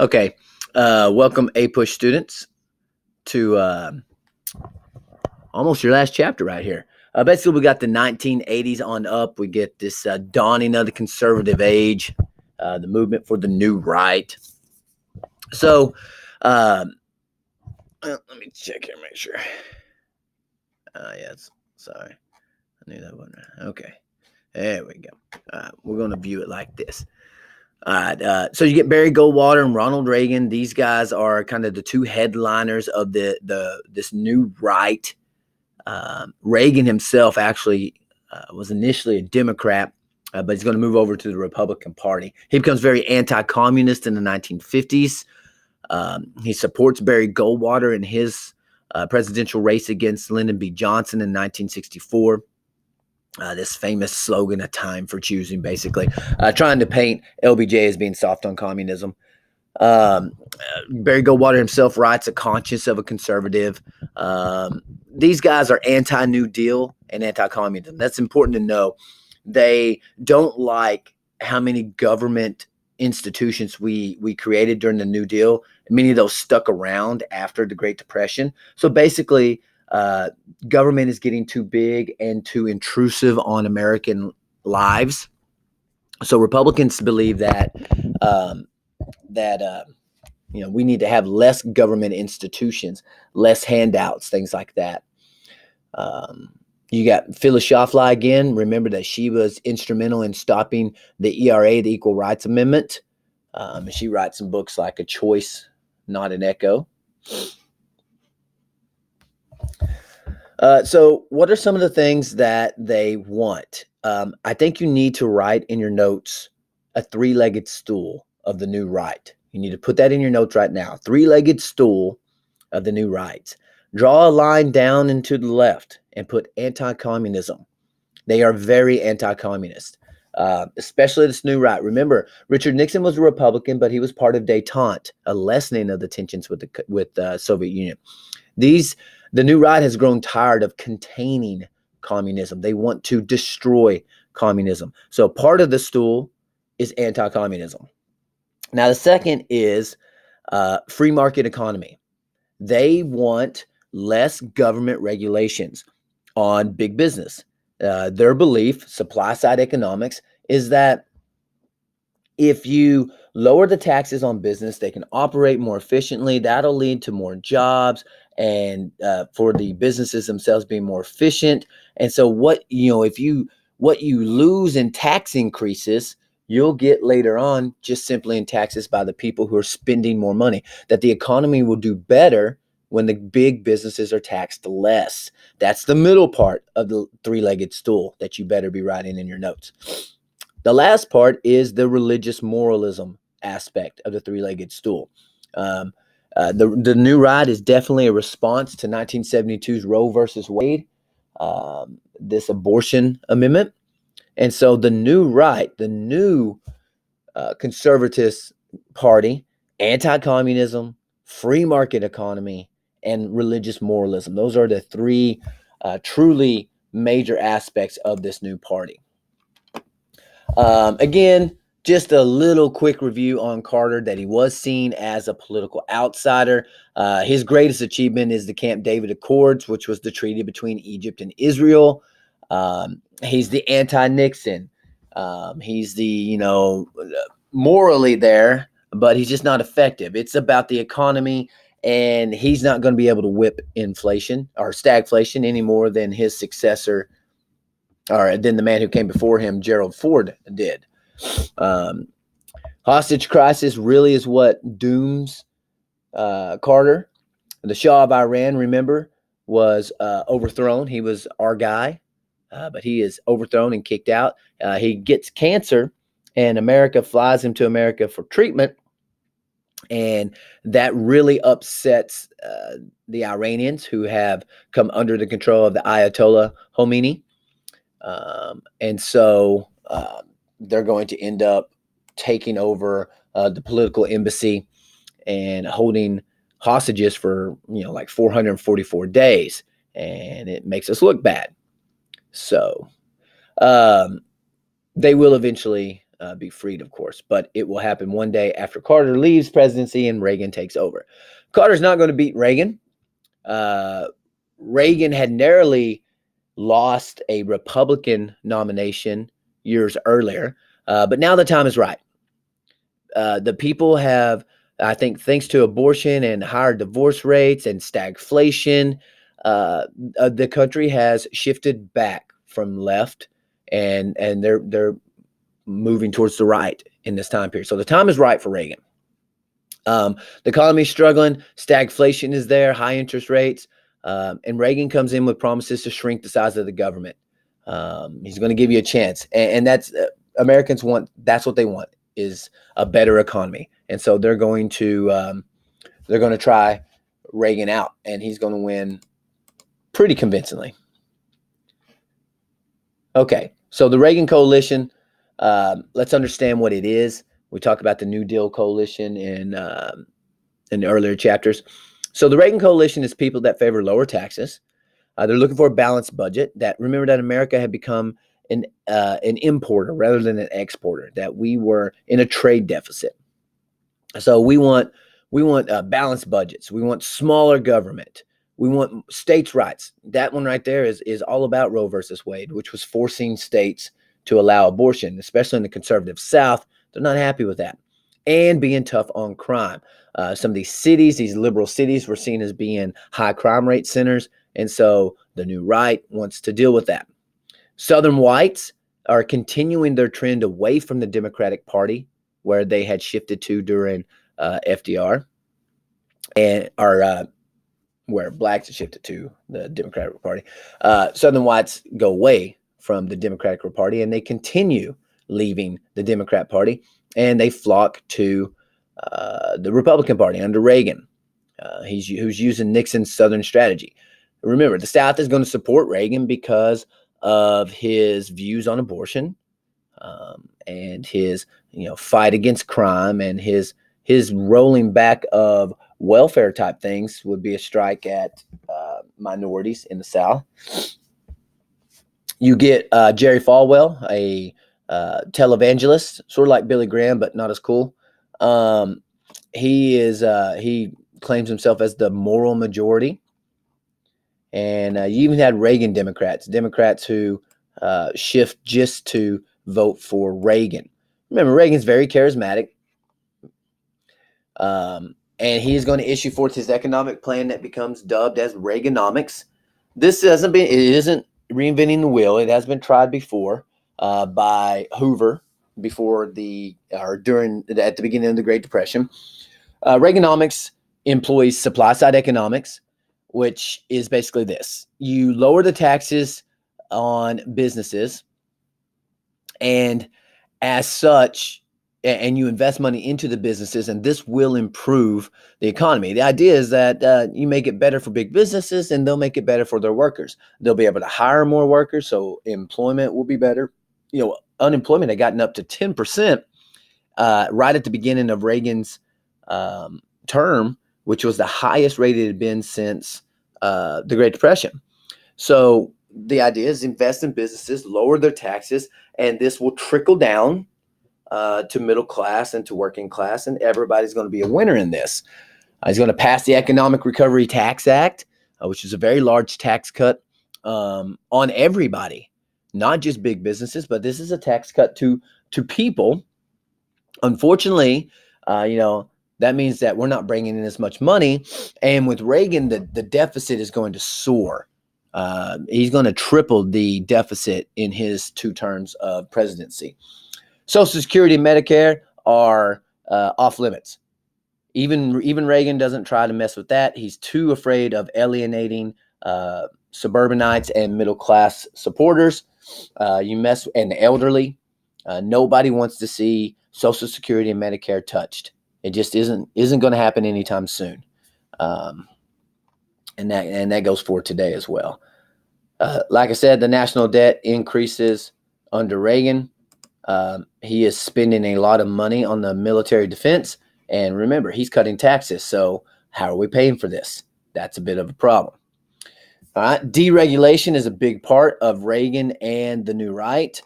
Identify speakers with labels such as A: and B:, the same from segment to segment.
A: Okay, welcome APUSH students to almost your last chapter right here. Basically, we got the 1980s on up. We get this dawning of the conservative age, the movement for the new right. So, let me check here, make sure. Yes, sorry, I knew that wasn't right. Okay, there we go. We're going to view it like this. All right. So you get Barry Goldwater and Ronald Reagan. These guys are kind of the two headliners of this new right. Reagan himself actually was initially a Democrat, but he's going to move over to the Republican Party. He becomes very anti-communist in the 1950s. He supports Barry Goldwater in his presidential race against Lyndon B. Johnson in 1964. This famous slogan, "A time for choosing," basically trying to paint LBJ as being soft on communism. Barry Goldwater himself writes A Conscience of a Conservative. These guys are anti-New Deal and anti-communism. That's important to know. They don't like how many government institutions we created during the New Deal. Many of those stuck around after the Great Depression. So basically, government is getting too big and too intrusive on American lives. So Republicans believe that we need to have less government institutions, less handouts, things like that. You got Phyllis Schlafly again. Remember that she was instrumental in stopping the ERA, the Equal Rights Amendment. She writes some books like A Choice, Not an Echo. So what are some of the things that they want? I think you need to write in your notes a three-legged stool of the new right. You need to put that in your notes right now. Three-legged stool of the new right. Draw a line down and to the left and put anti-communism. They are very anti-communist, especially this new right. Remember, Richard Nixon was a Republican, but he was part of détente, a lessening of the tensions with the Soviet Union. The new right has grown tired of containing communism. They want to destroy communism. So part of the stool is anti-communism. Now, the second is free market economy. They want less government regulations on big business. Their belief, supply side economics, is that if you lower the taxes on business, they can operate more efficiently. That'll lead to more jobs and for the businesses themselves being more efficient. And so what you lose in tax increases, you'll get later on just simply in taxes by the people who are spending more money. That the economy will do better when the big businesses are taxed less. That's the middle part of the three-legged stool that you better be writing in your notes. The last part is the religious moralism aspect of the three-legged stool. The new right is definitely a response to 1972's Roe versus Wade, this abortion amendment. And so the new right, the new conservatist party, anti-communism, free market economy, and religious moralism. Those are the three truly major aspects of this new party. Again, just a little quick review on Carter, that he was seen as a political outsider. His greatest achievement is the Camp David Accords, which was the treaty between Egypt and Israel. He's the anti-Nixon. He's the, morally there, but he's just not effective. It's about the economy, and he's not going to be able to whip inflation or stagflation any more than his successor, or than the man who came before him, Gerald Ford, did. Hostage crisis really is what dooms Carter. The Shah of Iran, remember, was overthrown. He was our guy, but he is overthrown and kicked out. He gets cancer, and America flies him to America for treatment. And that really upsets the Iranians, who have come under the control of the Ayatollah Khomeini. And so they're going to end up taking over the political embassy and holding hostages for, like 444 days. And it makes us look bad. So they will eventually be freed, of course. But it will happen one day after Carter leaves presidency and Reagan takes over. Carter's not going to beat Reagan. Reagan had narrowly lost a Republican nomination years earlier, but now the time is right. The people have, I think, thanks to abortion and higher divorce rates and stagflation, the country has shifted back from left, and they're moving towards the right in this time period. So the time is right for Reagan. The economy is struggling, stagflation is there, high interest rates, and Reagan comes in with promises to shrink the size of the government. He's going to give you a chance, and that's Americans want. That's what they want, is a better economy, and so they're going to try Reagan out, and he's going to win pretty convincingly. Okay, so the Reagan coalition. Let's understand what it is. We talked about the New Deal coalition in the earlier chapters. So the Reagan coalition is people that favor lower taxes. They're looking for a balanced budget. That, remember that America had become an importer rather than an exporter. That we were in a trade deficit. So we want balanced budgets. We want smaller government. We want states' rights. That one right there is all about Roe versus Wade, which was forcing states to allow abortion, especially in the conservative South. They're not happy with that. And being tough on crime. Some of these cities, these liberal cities, were seen as being high crime rate centers. And so the new right wants to deal with that. Southern whites are continuing their trend away from the Democratic Party, where they had shifted to during FDR, and are where blacks have shifted to the Democratic Party. Southern whites go away from the Democratic Party, and they continue leaving the Democrat Party, and they flock to the Republican Party under Reagan, who's using Nixon's Southern strategy. Remember, the South is going to support Reagan because of his views on abortion, and his fight against crime, and his rolling back of welfare type things would be a strike at minorities in the South. You get Jerry Falwell, a televangelist, sort of like Billy Graham, but not as cool. He claims himself as the moral majority. And you even had Reagan Democrats who shift just to vote for Reagan. Remember, Reagan's very charismatic. And he is going to issue forth his economic plan that becomes dubbed as Reaganomics. It isn't reinventing the wheel. It has been tried before by Hoover at the beginning of the Great Depression. Reaganomics employs supply side economics, which is basically this: you lower the taxes on businesses, and as such, and you invest money into the businesses, and this will improve the economy. The idea is that you make it better for big businesses, and they'll make it better for their workers. They'll be able to hire more workers, so employment will be better. Unemployment had gotten up to 10% right at the beginning of Reagan's term, which was the highest rate it had been since the Great Depression. So the idea is invest in businesses, lower their taxes, and this will trickle down to middle class and to working class, and everybody's going to be a winner in this. He's going to pass the Economic Recovery Tax Act, which is a very large tax cut on everybody, not just big businesses, but this is a tax cut to people. Unfortunately, that means that we're not bringing in as much money, and with Reagan, the deficit is going to soar. He's going to triple the deficit in his 2 terms of presidency. Social Security and Medicare are off limits. Even Reagan doesn't try to mess with that. He's too afraid of alienating suburbanites and middle class supporters. And the elderly. Nobody wants to see Social Security and Medicare touched. It just isn't going to happen anytime soon. And that goes for today as well. Like I said, the national debt increases under Reagan. He is spending a lot of money on the military defense. And remember, he's cutting taxes. So how are we paying for this? That's a bit of a problem. All right. Deregulation is a big part of Reagan and the new right.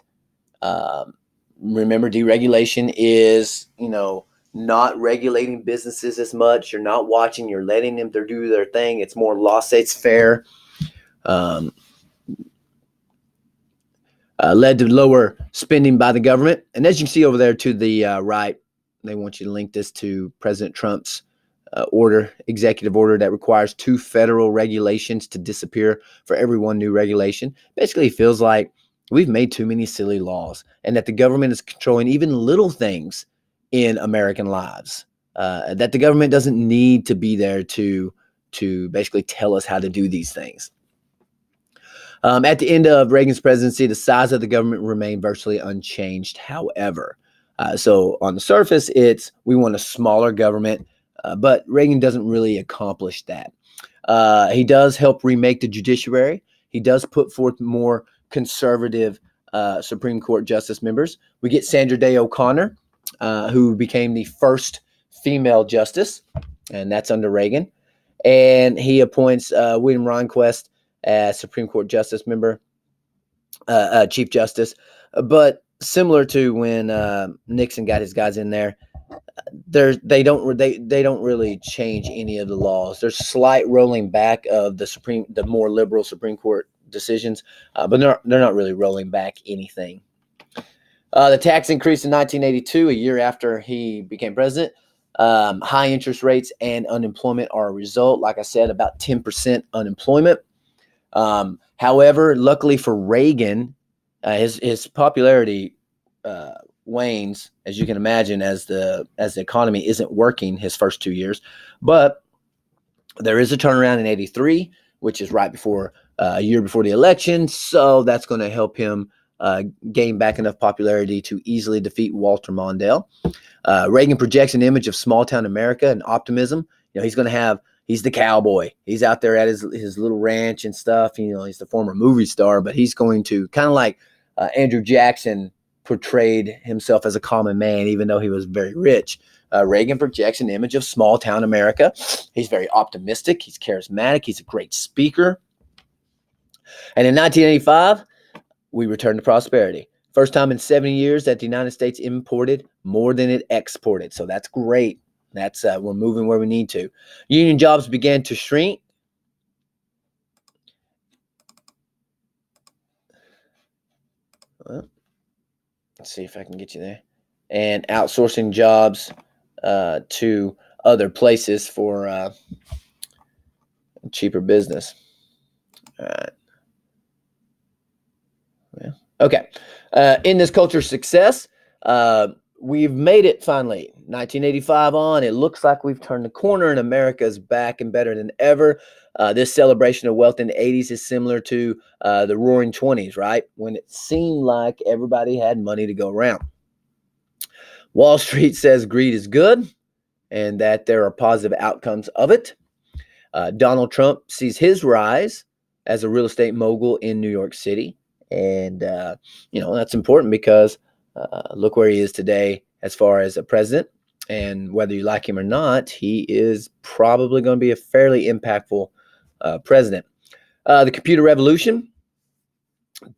A: Remember, deregulation is, not regulating businesses as much. You're not watching, you're letting them do their thing. It's more laissez-faire. Um, led to lower spending by the government. And as you can see over there to the right, they want you to link this to President Trump's executive order that requires 2 federal regulations to disappear for every 1 new regulation. Basically, it feels like we've made too many silly laws and that the government is controlling even little things in American lives. That the government doesn't need to be there to basically tell us how to do these things. At the end of Reagan's presidency, the size of the government remained virtually unchanged. However, so on the surface, we want a smaller government, but Reagan doesn't really accomplish that. He does help remake the judiciary. He does put forth more conservative Supreme Court justice members. We get Sandra Day O'Connor, who became the first female justice, and that's under Reagan. And he appoints William Rehnquist as Supreme Court justice member, Chief Justice. But similar to when Nixon got his guys in there, they don't really change any of the laws. There's slight rolling back of the more liberal Supreme Court decisions, but they're not really rolling back anything. The tax increase in 1982, a year after he became president. High interest rates and unemployment are a result. Like I said, about 10% unemployment. However, luckily for Reagan, his popularity wanes, as you can imagine, as the economy isn't working his first 2 years. But there is a turnaround in 83, which is right before a year before the election. So that's going to help him gain back enough popularity to easily defeat Walter Mondale. Reagan projects an image of small town America and optimism. He's the cowboy. He's out there at his little ranch and stuff. He's the former movie star, but he's going to kind of like Andrew Jackson portrayed himself as a common man, even though he was very rich. Reagan projects an image of small town America. He's very optimistic. He's charismatic. He's a great speaker. And in 1985, we return to prosperity. First time in 70 years that the United States imported more than it exported. So that's great. That's we're moving where we need to. Union jobs began to shrink. Well, let's see if I can get you there. And outsourcing jobs to other places for cheaper business. All right. Yeah. Okay. In this culture success, we've made it finally. 1985 on, it looks like we've turned the corner and America's back and better than ever. This celebration of wealth in the 80s is similar to the roaring 20s, right? When it seemed like everybody had money to go around. Wall Street says greed is good and that there are positive outcomes of it. Donald Trump sees his rise as a real estate mogul in New York City. And, that's important because look where he is today as far as a president. And whether you like him or not, he is probably going to be a fairly impactful president. The computer revolution,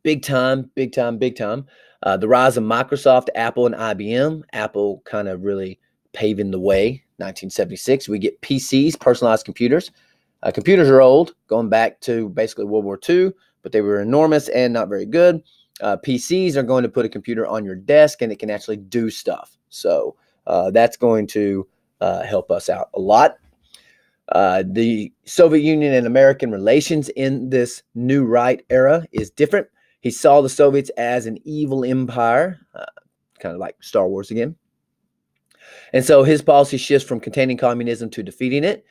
A: big time. The rise of Microsoft, Apple, and IBM. Apple kind of really paving the way. 1976, we get PCs, personalized computers. Computers are old, going back to basically World War II, but they were enormous and not very good. PCs are going to put a computer on your desk and it can actually do stuff. So that's going to help us out a lot. The Soviet Union and American relations in this new right era is different. He saw the Soviets as an evil empire, kind of like Star Wars again. And so his policy shifts from containing communism to defeating it.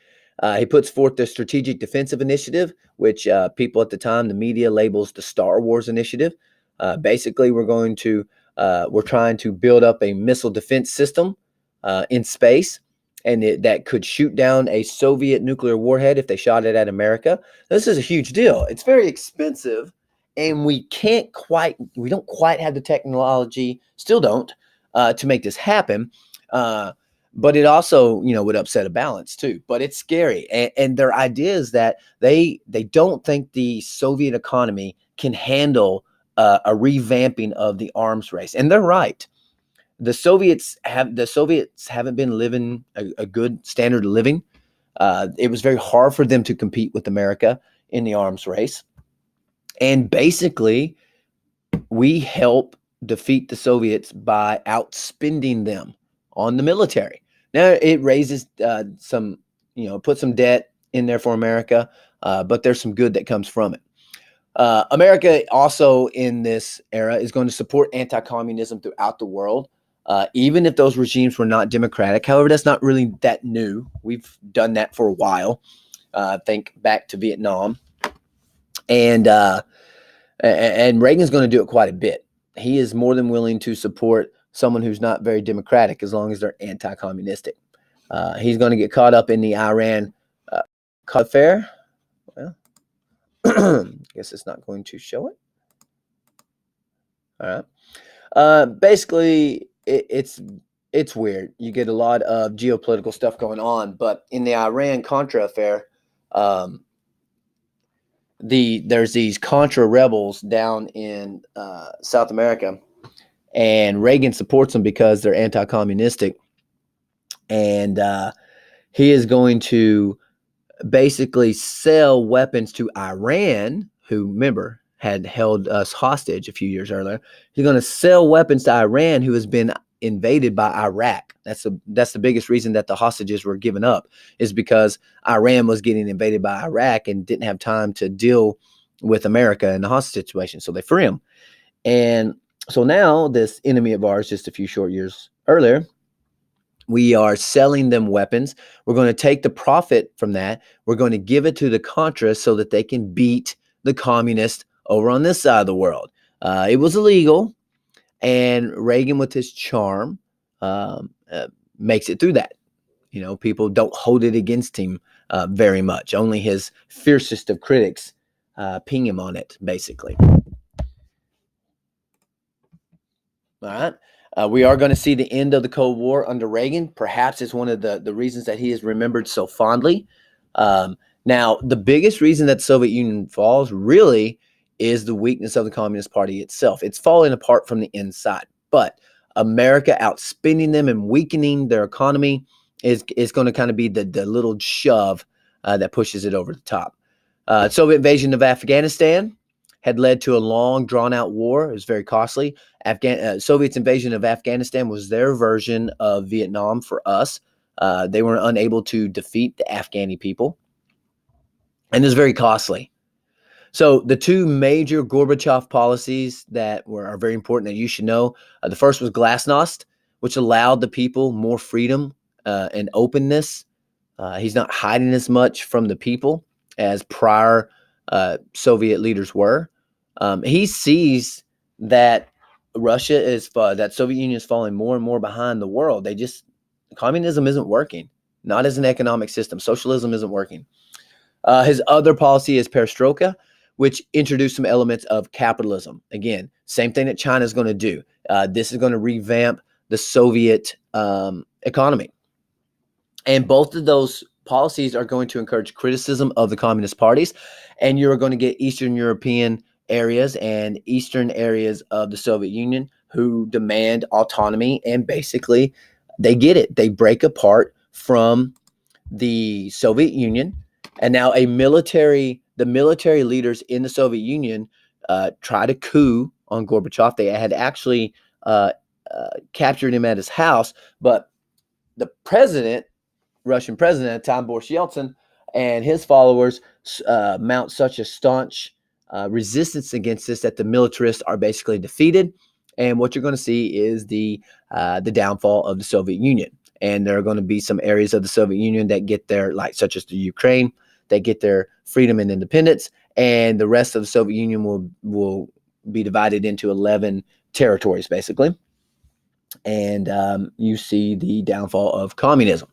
A: He puts forth the Strategic Defensive Initiative, which people at the time, the media labels the Star Wars Initiative. Basically, we're trying to build up a missile defense system in space, and that could shoot down a Soviet nuclear warhead if they shot it at America. This is a huge deal. It's very expensive, and we don't quite have the technology, still don't, to make this happen. But it also, would upset a balance too. But it's scary. And their idea is that they don't think the Soviet economy can handle a revamping of the arms race. And they're right. The Soviets haven't been living a good standard of living. It was very hard for them to compete with America in the arms race. And basically, we help defeat the Soviets by outspending them on the military. Now, it raises some, put some debt in there for America, but there's some good that comes from it. America also in this era is going to support anti-communism throughout the world, even if those regimes were not democratic. However, that's not really that new. We've done that for a while. Think back to Vietnam, and Reagan's going to do it quite a bit. He is more than willing to support someone who's not very democratic as long as they're anti-communistic. He's going to get caught up in the Iran affair. Well, I guess it's not going to show it. All right. Basically, it's weird. You get a lot of geopolitical stuff going on, but in the Iran-Contra affair, there's these Contra rebels down in South America, and Reagan supports them because they're anti-communistic, and he is going to basically sell weapons to Iran, who, remember, had held us hostage a few years earlier. He's going to sell weapons to Iran, who has been invaded by Iraq. That's the biggest reason that the hostages were given up, is because Iran was getting invaded by Iraq and didn't have time to deal with America in the hostage situation. So they free him. And so now this enemy of ours, just a few short years earlier, we are selling them weapons. We're going to take the profit from that. We're going to give it to the Contras so that they can beat the communists over on this side of the world. It was illegal, and Reagan, with his charm, makes it through that. People don't hold it against him very much. Only his fiercest of critics ping him on it, basically. All right. We are going to see the end of the Cold War under Reagan. Perhaps it's one of the reasons that he is remembered so fondly. Now, the biggest reason that the Soviet Union falls really is the weakness of the Communist Party itself. It's falling apart from the inside. But America outspending them and weakening their economy is going to kind of be the little shove that pushes it over the top. Soviet invasion of Afghanistan had led to a long, drawn-out war. It was very costly. Soviets' invasion of Afghanistan was their version of Vietnam for us. They were unable to defeat the Afghani people, and it was very costly. So the two major Gorbachev policies that are very important that you should know, the first was Glasnost, which allowed the people more freedom and openness. He's not hiding as much from the people as prior Soviet leaders were. He sees that that Soviet Union is falling more and more behind the world. Communism isn't working, not as an economic system. Socialism isn't working. His other policy is Perestroika, which introduced some elements of capitalism. Again, same thing that China is going to do. This is going to revamp the Soviet economy. And both of those policies are going to encourage criticism of the communist parties. And you're going to get Eastern European areas and Eastern areas of the Soviet Union who demand autonomy. And basically, they get it. They break apart from the Soviet Union. And now the military leaders in the Soviet Union try to coup on Gorbachev. They had actually captured him at his house, but the Russian president at the time, Boris Yeltsin, and his followers mount such a staunch resistance against this that the militarists are basically defeated. And what you're going to see is the downfall of the Soviet Union. And there are going to be some areas of the Soviet Union that get their, such as the Ukraine, that get their freedom and independence. And the rest of the Soviet Union will be divided into 11 territories, basically. And you see the downfall of communism.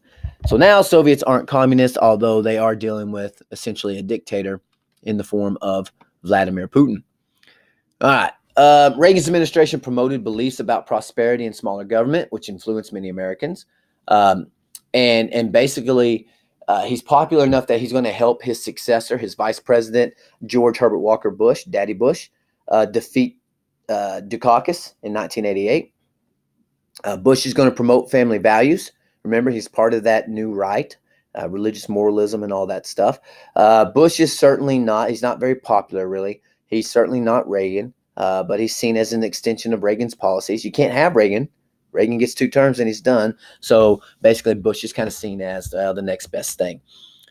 A: So now Soviets aren't communists, although they are dealing with essentially a dictator in the form of Vladimir Putin. All right. Reagan's administration promoted beliefs about prosperity and smaller government, which influenced many Americans. And basically, he's popular enough that he's going to help his successor, his vice president, George Herbert Walker Bush, Daddy Bush, defeat Dukakis in 1988. Bush is going to promote family values. Remember, he's part of that new right, religious moralism and all that stuff. Bush is certainly not, he's not very popular, really. He's certainly not Reagan, but he's seen as an extension of Reagan's policies. You can't have Reagan. Reagan gets 2 terms and he's done. So basically, Bush is kind of seen as the next best thing.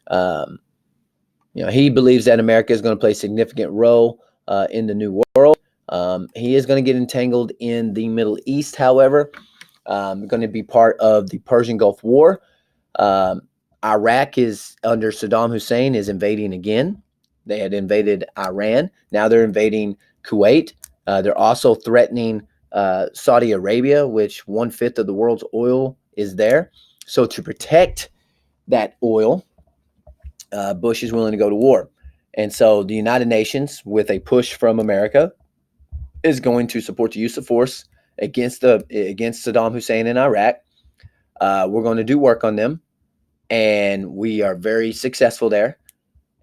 A: Um, he believes that America is going to play a significant role in the new world. He is going to get entangled in the Middle East, however. Going to be part of the Persian Gulf War. Um, Iraq is under Saddam Hussein is invading again. They had invaded Iran. Now they're invading Kuwait. They're also threatening Saudi Arabia, which 1/5 of the world's oil is there. So to protect that oil, Bush is willing to go to war. And so the United Nations, with a push from America, is going to support the use of force against Saddam Hussein in Iraq. We're going to do work on them, and we are very successful there.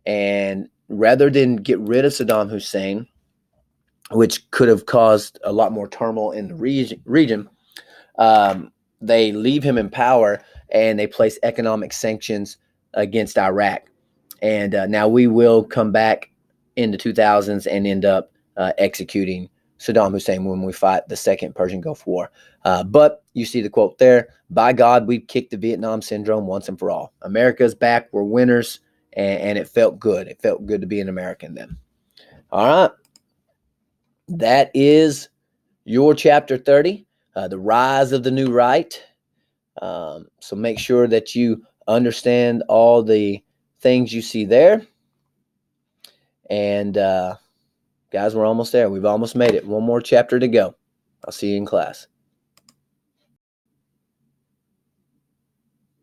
A: And rather than get rid of Saddam Hussein, which could have caused a lot more turmoil in the region, they leave him in power and they place economic sanctions against Iraq. And now we will come back in the 2000s and end up executing Saddam Hussein when we fight the Second Persian Gulf War. But you see the quote there, by God, we've kicked the Vietnam syndrome once and for all. America's back. We're winners. And it felt good. It felt good to be an American then. All right. That is your chapter 30, the rise of the new right. So make sure that you understand all the things you see there. And guys, we're almost there. We've almost made it. One more chapter to go. I'll see you in class.